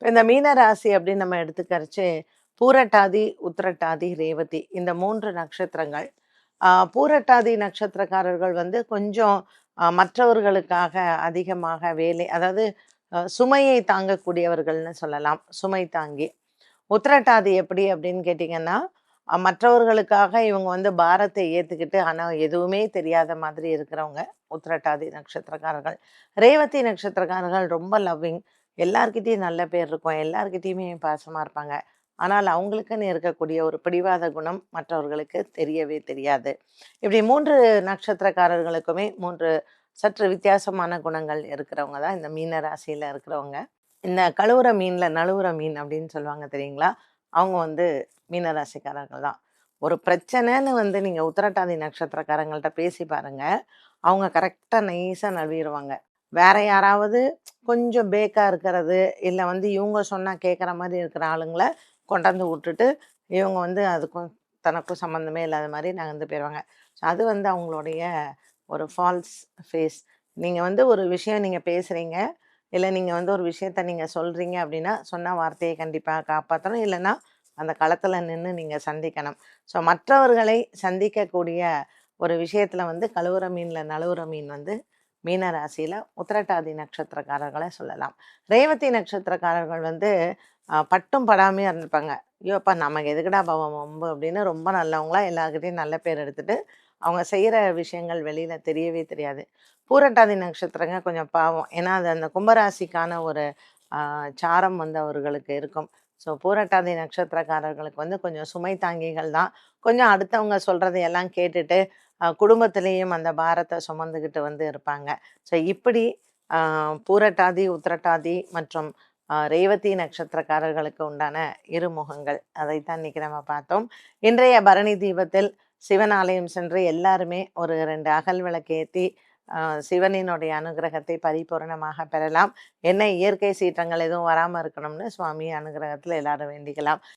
இப்ப இந்த மீன ராசி அப்படின்னு நம்ம எடுத்துக்கறச்சு, பூரட்டாதி, உத்திரட்டாதி, ரேவதி இந்த 3 நட்சத்திரங்கள். பூரட்டாதி நட்சத்திரக்காரர்கள் வந்து கொஞ்சம் மற்றவர்களுக்காக அதிகமாக வேலை அதாவது சுமையை தாங்கக்கூடியவர்கள்னு சொல்லலாம். சுமை தாங்கி. உத்திரட்டாதி எப்படி அப்படின்னு கேட்டிங்கன்னா, மற்றவர்களுக்காக இவங்க வந்து பாரத்தை ஏத்துக்கிட்டு, ஆனா எதுவுமே தெரியாத மாதிரி இருக்கிறவங்க உத்திரட்டாதி நட்சத்திரக்காரர்கள். ரேவதி நட்சத்திரக்காரர்கள் ரொம்ப லவ்விங். எல்லார்கிட்டயும் நல்ல பேர் இருக்கும். எல்லார்கிட்டயுமே பாசமா இருப்பாங்க. ஆனால் அவங்களுக்குன்னு இருக்கக்கூடிய ஒரு பிடிவாத குணம் மற்றவர்களுக்கு தெரியவே தெரியாது. இப்படி 3 நட்சத்திரக்காரர்களுக்குமே 3 சற்று வித்தியாசமான குணங்கள் இருக்கிறவங்க தான் இந்த மீன ராசியில இருக்கிறவங்க. இந்த கழுவுற மீன்ல நழுவுற மீன் அப்படின்னு சொல்லுவாங்க தெரியுங்களா? அவங்க வந்து மீன ராசிக்காரர்கள் தான். ஒரு பிரச்சனைன்னு வந்து நீங்க உத்திரட்டாதி நட்சத்திரக்காரங்கள்ட்ட பேசி பாருங்க. அவங்க கரெக்ட்டா நைஸா நழுவிருவாங்க. வேற யாராவது கொஞ்சம் பேக்கா இருக்கிறது, இல்ல வந்து இவங்க சொன்னா கேட்குற மாரி இருக்கிற ஆளுங்கள கொண்டாந்து வுட்டுட்டு, இவங்க வந்து அதுக்கும் தனக்கும் சம்மந்தமே இல்லாத மாரி நகர்ந்து போயிருவாங்க. ஸோ அது வந்து அவங்களுடைய ஒரு ஃபால்ஸ் ஃபேஸ். நீங்க வந்து ஒரு விஷயம் நீங்க பேசுறீங்க. இல்ல நீங்க வந்து ஒரு விஷயத்த நீங்க சொல்றீங்க அப்படின்னா, சொன்ன வார்த்தைய கண்டிப்பா காப்பாத்தணும். இல்லன்னா, அந்த களத்துல நின்னு நீங்க சந்திக்கணும். ஸோ மற்றவர்களை சந்திக்கக்கூடிய ஒரு விஷயத்துல வந்து கழுவுற மீன்ல நழுவுற மீன் வந்து மீன ராசியில உத்திரட்டாதி நட்சத்திரக்காரர்கள சொல்லலாம். ரேவதி நட்சத்திரக்காரர்கள் வந்து பட்டும் படாமயும் இருந்திருப்பாங்க. "ஐயோ! அப்பா நமக்கு எதுக்குடா வம்பு" அப்படின்னு ரொம்ப நல்லவங்களா எல்லார்கிட்டயும் நல்ல பேர் எடுத்துட்டு, அவங்க செய்யற விஷயங்கள் வெளியில தெரியவே தெரியாது. பூரட்டாதி நட்சத்திரங்க கொஞ்சம் பாவம். ஏன்னா, அது அந்த கும்பராசிக்கான ஒரு ஆ சாரம் வந்து அவர்களுக்கு இருக்கும். ஸோ பூரட்டாதி நட்சத்திரக்காரர்களுக்கு வந்து கொஞ்சம் சுமை தாங்கிகள் தான். கொஞ்சம் அடுத்தவங்க சொல்றதை எல்லாம் கேட்டுட்டு, குடும்பத்திலேயும் அந்த பாரத்த சுமந்துகிட்டு வந்து இருப்பாங்க. ஸோ இப்படி அ பூரட்டாதி, உத்திரட்டாதி மற்றும் ரேவதி நட்சத்திரக்காரர்களுக்கு உண்டான இருமுகங்கள். அதைத்தான் இன்னைக்கு நம்ம பார்த்தோம். இன்றைய பரணி தீபத்தில் சிவன் ஆலயம் சென்று எல்லாருமே ஒரு 2 அகல் விளக்கு ஏத்தி அ சிவனினுடைய அனுகிரகத்தை பரிபூரணமாக பெறலாம். என்ன இயற்கை சீற்றங்கள் எதுவும் வராம இருக்கணும்னு சுவாமி அனுகிரகத்துல எல்லாரும் வேண்டிக்கலாம்.